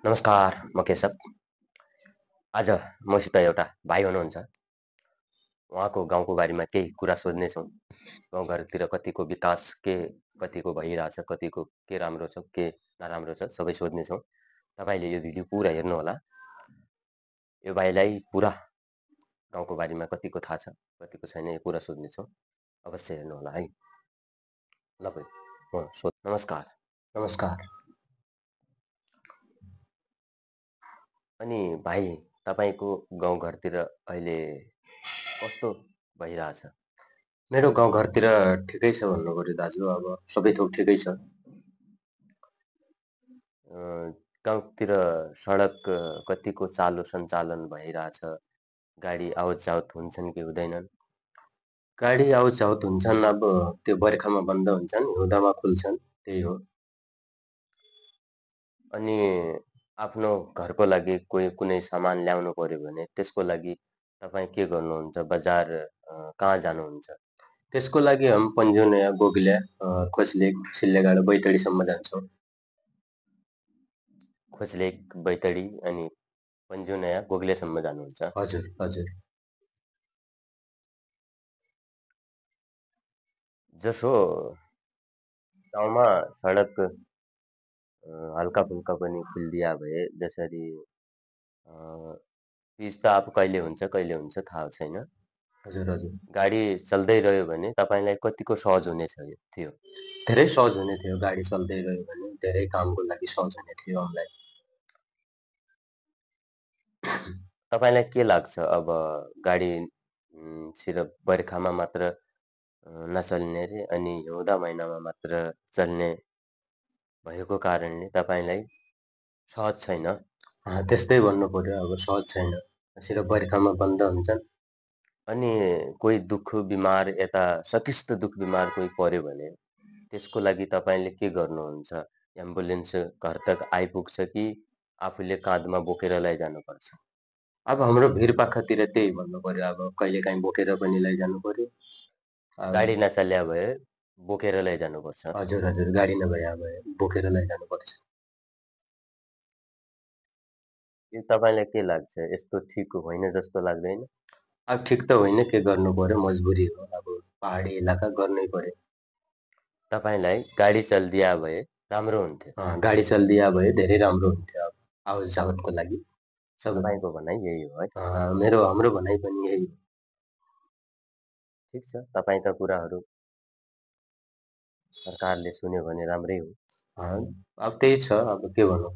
नमस्कार, म केशव। आज मसित एउटा भाइ हुनुहुन्छ। उहाँको गाउँको बारेमा केही कुरा सोध्नेछौँ। गाउँघरतिर कतिको विकास कतिको भइरहेछ, कतिको के राम्रो छ, के नराम्रो छ, सबै सोध्नेछौँ। तपाईँले यो भिडियो पुरा हेर्नुहोला। यो भाइलाई पुरा गाउँको बारेमा कतिको थाहा छ, कतिको छैन, यो कुरा सोध्नेछौँ। अवश्य हेर्नुहोला है। ल भाइ, म सोध। नमस्कार। नमस्कार। अनि भाइ, तपाईँको गाउँघरतिर अहिले कस्तो भइरहेछ? मेरो गाउँघरतिर ठिकै छ भन्नु पर्यो दाजु। अब सबै थोक ठिकै छ। गाउँतिर सडक कतिको चालु सञ्चालन भइरहेछ? गाडी आवत-जावत हुन्छन् कि हुँदैनन्? गाडी आवत-जावत हुन्छन्। अब त्यो बर्खामा बन्द हुन्छन्, हिउँदमा खुल्छन्, त्यही हो। अनि आफ्नो घरको लागि कुनै सामान ल्याउनु पर्यो भने त्यसको लागि तपाईँ के गर्नुहुन्छ? बजार कहाँ जानुहुन्छ? त्यसको लागि हामी पन्जुनया, गोगल्या, खोसलेक, सिल्लेगाड, बैतडीसम्म जान्छौँ। खोसलेक, बैतडी अनि पन्जुनया, गोगलेसम्म जानुहुन्छ? हजुर, हजुर। जसो गाउँमा सडक हल्का-फुल्का पनि खुलिदिया भए, जसरी पिच त अब कहिले हुन्छ थाहा छैन। हजुर, हजुर। गाडी चल्दै रह्यो भने तपाईँलाई कतिको सहज हुने थियो? धेरै सहज हुने थियो। गाडी चल्दै रह्यो भने धेरै कामको लागि सहज हुने थियो हामीलाई। तपाईँलाई के लाग्छ अब गाडी सिर्फ बर्खामा मात्र नचल्ने रे अनि हिउँदा महिनामा मात्र चल्ने भएको कारणले तपाईँलाई सहज छैन? त्यस्तै भन्नु पर्यो। अब सहज छैन। सिर्फ बर्खामा बन्द हुन्छन्। अनि कोही दुःख बिमार यता सकिस्त दुःख बिमार कोही पर्यो भने त्यसको लागि तपाईँले के गर्नुहुन्छ? एम्बुलेन्स घर तक आइपुग्छ कि आफूले काँधमा बोकेर लैजानुपर्छ? अब हाम्रो भिरपाखातिर त्यही भन्नु पर्यो। अब कहिलेकाहीँ बोकेर पनि लैजानु पर्यो। गाडी नचल्या भए बोकेर लैजानुपर्छ? हजुर, हजुर। गाडी नभए बोकेर लैजानुपर्छ। यो तपाईँलाई के लाग्छ? यस्तो ठिक होइन जस्तो लाग्दैन? अब ठिक त होइन, के गर्नु पर्यो, मजबुरी हो। अब पहाडी इलाका गर्नै पर्यो। तपाईँलाई गाडी चल्दिया भए राम्रो हुन्थ्यो? गाडी चल्दिया भए धेरै राम्रो हुन्थ्यो। अब आवत-जावतको लागि सबै। तपाईँको भनाइ यही हो है? हाम्रो भनाइ पनि यही हो। ठिक छ, तपाईँका कुराहरू सरकारले सुन्यो भने राम्रै हो। अब त्यही छ, अब के भनौँ?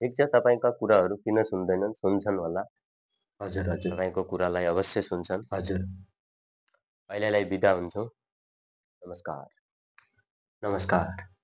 ठिक छ, तपाईँका कुराहरू किन सुन्दैनन्? सुन्छन् होला। हजुर, हजुर। तपाईँको कुरालाई अवश्य सुन्छन्। हजुर। अहिलेलाई बिदा हुन्छौँ। नमस्कार। नमस्कार।